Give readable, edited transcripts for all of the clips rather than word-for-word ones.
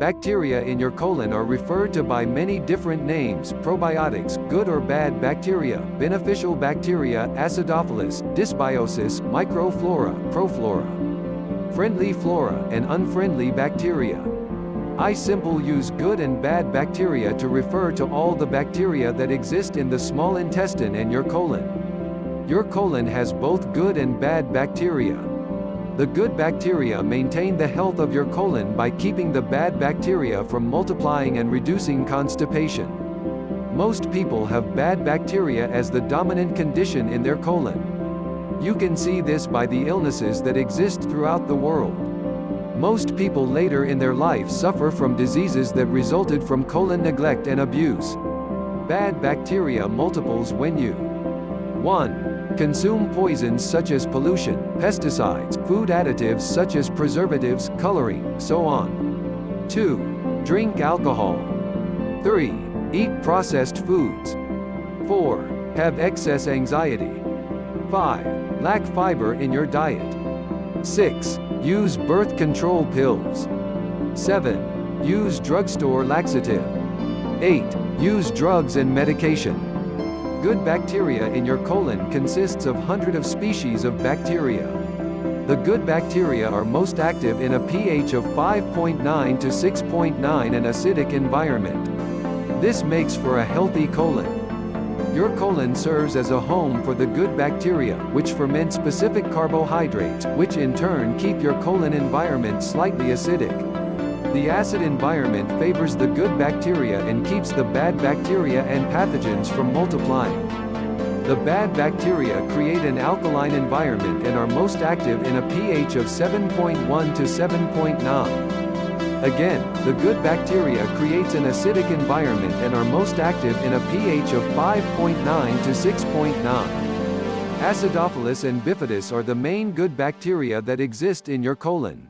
Bacteria in your colon are referred to by many different names: probiotics, good or bad bacteria, beneficial bacteria, acidophilus, disbiosis, microflora, proflora, friendly flora, and unfriendly bacteria. I simply use good and bad bacteria to refer to all the bacteria that exist in the small intestine and your colon. Your colon has both good and bad bacteria. The good bacteria maintain the health of your colon by keeping the bad bacteria from multiplying and reducing constipation. Most people have bad bacteria as the dominant condition in their colon. You can see this by the illnesses that exist throughout the world. Most people later in their life suffer from diseases that resulted from colon neglect and abuse. Bad bacteria multiples when you 1. Consume poisons such as pollution, pesticides, food additives such as preservatives, coloring, so on. 2. Drink alcohol. 3. Eat processed foods. 4. Have excess anxiety. 5. Lack fiber in your diet. 6. Use birth control pills. 7. Use drugstore laxative. 8. Use drugs and medication. Good bacteria in your colon consists of hundreds of species of bacteria. The good bacteria are most active in a pH of 5.9 to 6.9 and acidic environment. This makes for a healthy colon. Your colon serves as a home for the good bacteria, which ferment specific carbohydrates, which in turn keep your colon environment slightly acidic. The acid environment favors the good bacteria and keeps the bad bacteria and pathogens from multiplying. The bad bacteria create an alkaline environment and are most active in a pH of 7.1 to 7.9. Again, the good bacteria creates an acidic environment and are most active in a pH of 5.9 to 6.9. Acidophilus and bifidus are the main good bacteria that exist in your colon.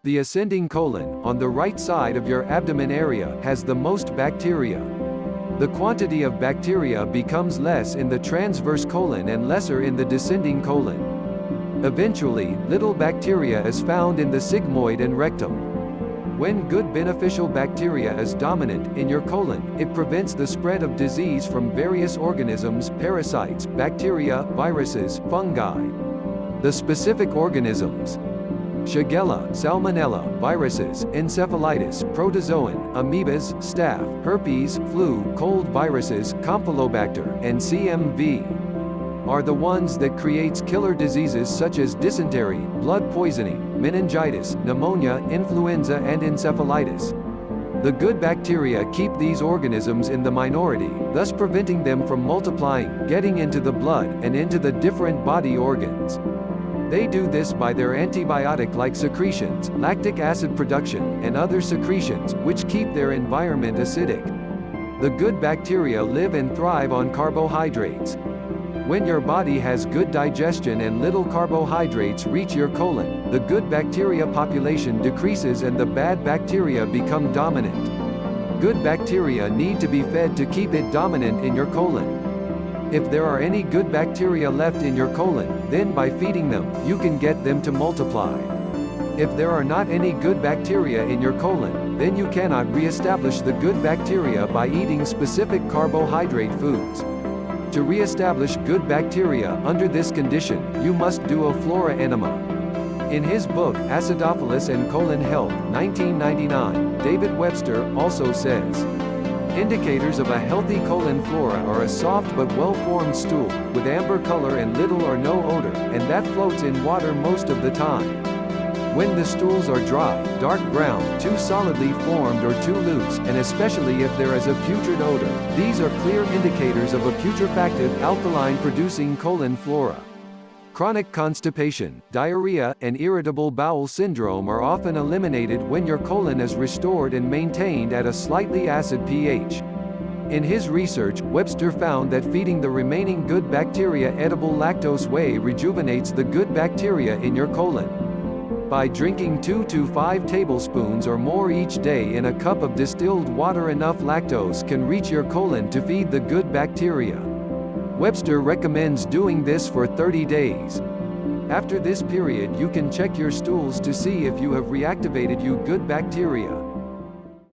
The ascending colon, on the right side of your abdomen area, has the most bacteria. The quantity of bacteria becomes less in the transverse colon and lesser in the descending colon. Eventually, little bacteria is found in the sigmoid and rectum. When good beneficial bacteria is dominant in your colon, it prevents the spread of disease from various organisms, parasites, bacteria, viruses, fungi. The specific organisms: Shigella, Salmonella, viruses, encephalitis, protozoan, amoebas, staph, herpes, flu, cold viruses, Campylobacter, and CMV, are the ones that creates killer diseases such as dysentery, blood poisoning, meningitis, pneumonia, influenza and encephalitis. The good bacteria keep these organisms in the minority, thus preventing them from multiplying, getting into the blood, and into the different body organs. They do this by their antibiotic-like secretions, lactic acid production, and other secretions, which keep their environment acidic. The good bacteria live and thrive on carbohydrates. When your body has good digestion and little carbohydrates reach your colon, the good bacteria population decreases and the bad bacteria become dominant. Good bacteria need to be fed to keep it dominant in your colon. If there are any good bacteria left in your colon, then by feeding them, you can get them to multiply. If there are not any good bacteria in your colon, then you cannot re-establish the good bacteria by eating specific carbohydrate foods. To re-establish good bacteria under this condition, you must do a flora enema. In his book, Acidophilus and Colon Health, 1999, David Webster also says, indicators of a healthy colon flora are a soft but well-formed stool, with amber color and little or no odor, and that floats in water most of the time. When the stools are dry, dark brown, too solidly formed or too loose, and especially if there is a putrid odor, these are clear indicators of a putrefactive, alkaline-producing colon flora. Chronic constipation, diarrhea, and irritable bowel syndrome are often eliminated when your colon is restored and maintained at a slightly acid pH. In his research, Webster found that feeding the remaining good bacteria edible lactose whey rejuvenates the good bacteria in your colon. By drinking 2 to 5 tablespoons or more each day in a cup of distilled water, enough lactose can reach your colon to feed the good bacteria. Webster recommends doing this for 30 days. After this period, you can check your stools to see if you have reactivated your good bacteria.